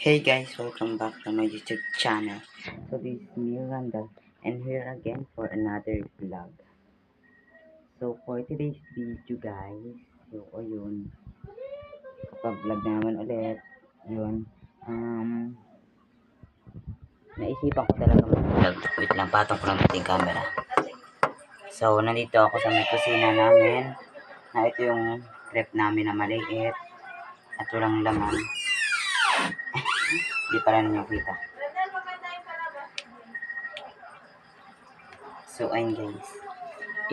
Hey guys, welcome back to my YouTube channel. So this is me Randall and here again for another vlog. So for today's video guys, so ayun, kapag-vlog na naman ulit, yun, naisipan ko talaga mag-vlog. Wait lang, patong ko lang yung camera. So nandito ako sa may kusina namin, na ito yung rep namin na maliit at walang laman. Hindi pala ninyo kita. So ayun guys,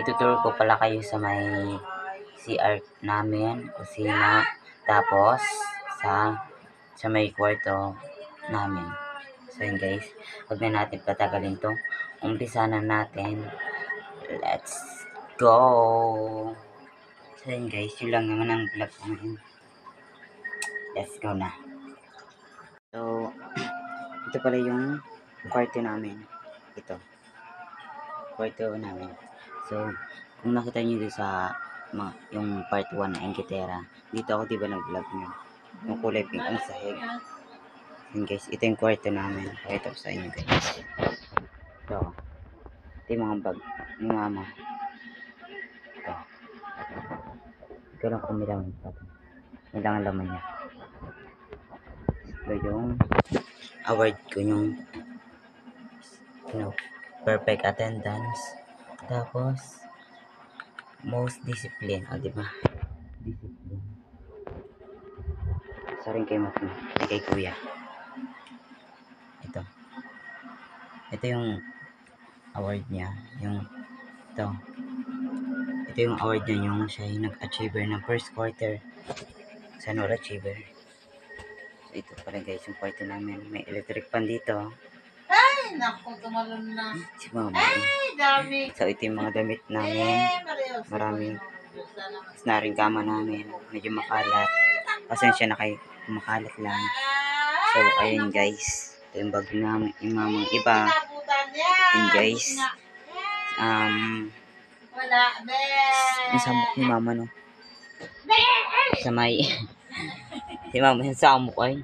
ituturo ko pala kayo sa may CR namin, kusina, tapos sa may kwarto namin. So yun guys, huwag na natin patagalin to. Umpisa na natin. Let's go! So yun guys, yun lang naman ang vlog namin. Let's go na. So, ito pala yung kwarto namin. Ito. Kwarto namin. So, kung nakita nyo doon sa yung part 1 na Engkitera, dito ako diba nag-vlog nyo. Yung kulay pink ang sahig. Yun guys, ito yung kwarto namin. Pakita ko sa inyo guys. Ito yung mga bag ni mama. Ito. Ito lang kung may laman pa. May lang ang laman niya. Ito yung award ko yung perfect attendance. Tapos most discipline. O diba? Discipline. Sorry kay Matno. Kay Kuya. Ito yung award niya. Ito yung award niya, yung siya yung nag-achiever ng first quarter sa Honor Achiever. So ito pala guys yung kwarto namin. May electric pan dito. Ay, naku, tumalon na. Si mama. Ay, dami. So ito yung mga damit namin. Marami. Tapos na rin kama namin. Medyo makalat. Pasensya na kayo. Makalat lang. So ayun guys. Ito yung bag namin. Yung mamang iba. Yun guys. Wala, be. Ang samok ni mama no. Sa may. Si mama yung samok ay.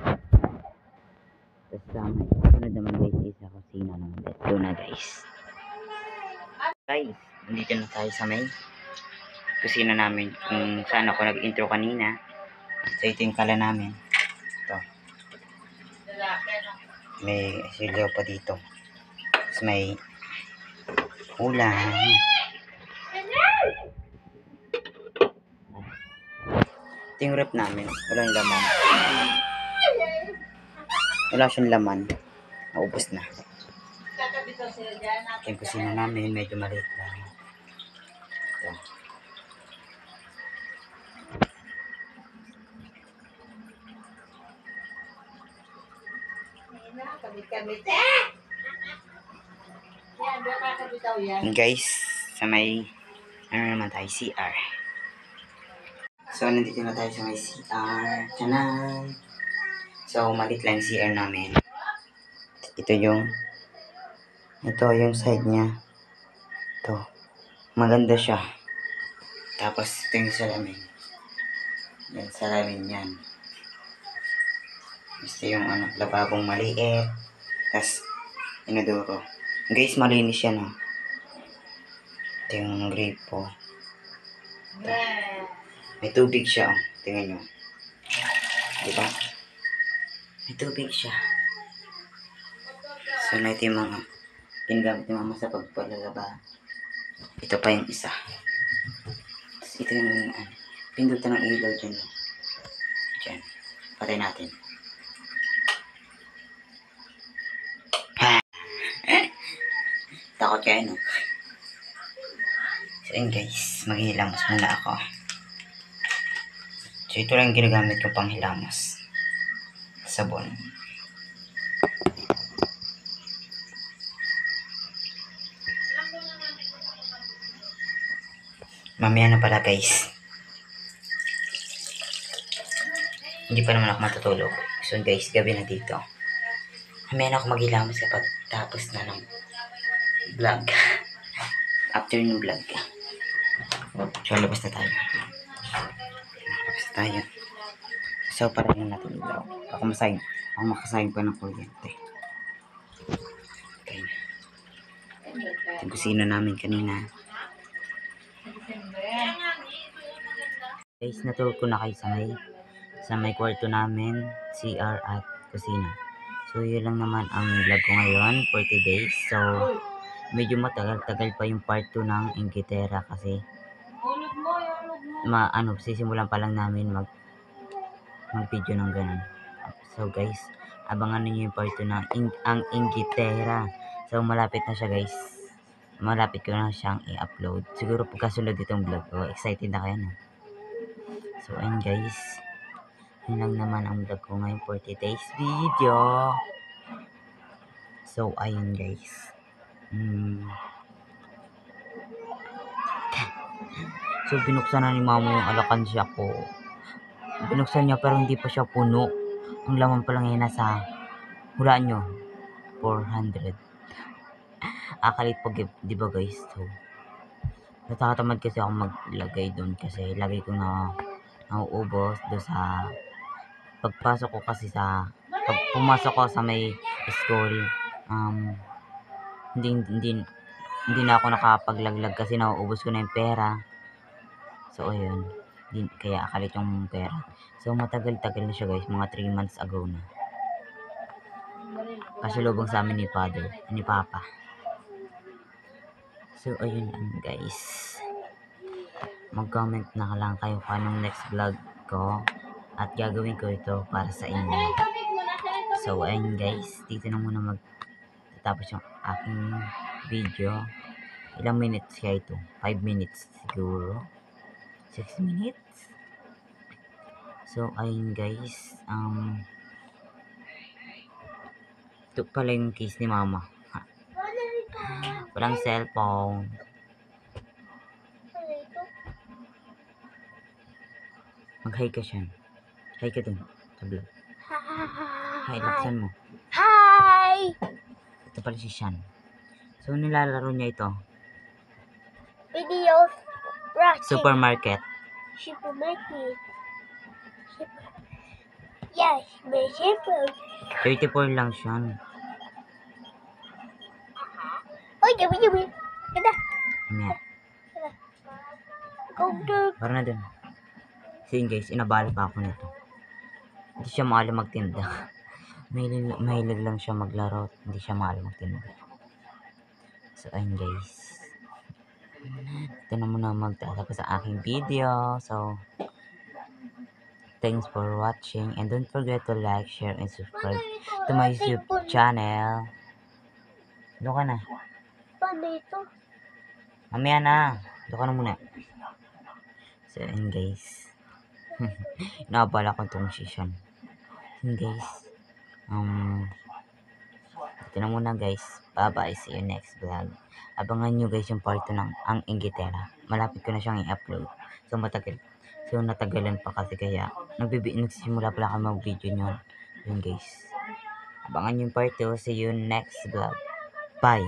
Tapos sa may. Sunod naman guys isa kusina naman. Let's go na guys. Guys, nandito na tayo sa may kusina namin. Kung saan ako nag-intro kanina. So ito yung kala namin. Ito. May silyo pa dito. Tapos may ulam. Ito yung rep namin. Walang laman. Wala siyang laman. Naubos na. Ito yung kusina namin. Medyo maliit lang. Ito. And guys, sa may ano naman tayo, CR. So, nandito na tayo sa may CR. Tanan! So, maliit lang yung CR namin. Ito yung side niya. Ito. Maganda siya. Tapos, ito yung salamin. Yan, salamin yan. Gusto yung lababong maliit. Tapos, inodoro. Guys, malinis yan ha. Ito yung gripo. Ito. May tubig siya oh. Tingnan nyo. Diba? May tubig siya. So, na ito yung mga ginagamit ni mama sa pagpalalaba. Ito pa yung isa. Tapos, ito yung pindutan ng ilaw dyan. Dyan. Patay natin. Takot kayo, no? So, yun guys. Maghihilamos muna ako. So, ito lang ginagamit ko pang hilamos. Sabon. Mamaya na pala, guys. Hindi pa naman ako matutulog. So, guys, gabi na dito. Mamaya na ako maghilamos kapag tapos na ng vlog. After ng vlog. So, labas na tayo. So, parang natin ilaw. Ako makasayang pa ng kuryente. Okay. Yung kusina namin kanina. Guys, natulog ko na kayo sa may kwarto namin, CR at kusina. So, yun lang naman ang vlog ko ngayon, 40 days. So, medyo matagal-tagal pa yung part 2 ng Inglaterra kasi sisimulan pa lang namin mag-video ng ganun. So, guys, abangan niyo yung part 2 ng ang Inglaterra. So, malapit na siya, guys. Malapit ko na siyang i-upload. Siguro pagkasunod itong vlog ko, excited na kayo, no? So, ayun, guys. Yun lang naman ang vlog ko ngayon, 40 days video. So, ayun, guys. So, binuksan na ni mama yung alakansya ko. Binuksan niya pero hindi pa siya puno. Ang laman pa lang yan nasa, hulaan nyo, 400. Akalit pag, di ba guys? So, natatamad kasi ako maglagay doon kasi lagi ko na nauubos doon sa pagpasok ko kasi pag pumasok ko sa may school, hindi na ako nakapaglaglag kasi nauubos ko na yung pera. So, ayun. Kaya akalit yung pera. So, matagal-tagal na siya guys. Mga 3 months ago na. Kasalubong sa amin ni Papa. So, ayun lang guys. Mag-comment na lang kayo kung anong next vlog ko. At gagawin ko ito para sa inyo. So, ayun guys. Dito na muna magtatapos yung aking video. Ilang minutes kaya ito? 5 minutes siguro. 6 minutes. So, ayun guys. Ito pala yung case ni mama. Walang cellphone. Mag-hi ka siya. Hi ka dun. Sa vlog. Hi, laksan mo. Hi! Ito pala si Shan. So, nilalaro niya ito. Videos watching. Supermarket. Supermarket. Yes, may super. 34 lang siya. Oy, gabi. Ganda. Mamaya. Go to. Para na dun. Sige guys, inabala pa ako nito. Hindi siya maalam magtinda. Mahilig lang siya maglaro. Hindi siya maalam magtinda. So, ayun guys. Ito na muna magtatapos sa aking video. So, thanks for watching. And don't forget to like, share, and subscribe to my YouTube channel. Doon ka na. Paano ito? Mamaya na. Doon ka na muna. So, ayun guys. Naabala ko itong session. Ayun guys. Ito na muna guys. Bye-bye. See you next vlog. Abangan nyo guys yung part 2 ng ang Inglaterra. Malapit ko na siyang i-upload. So, matagal. So, natagalan pa kasi kaya nagsimula pala ako mag-video nyo. Yun guys. Abangan nyo yung part 2. See you next vlog. Bye.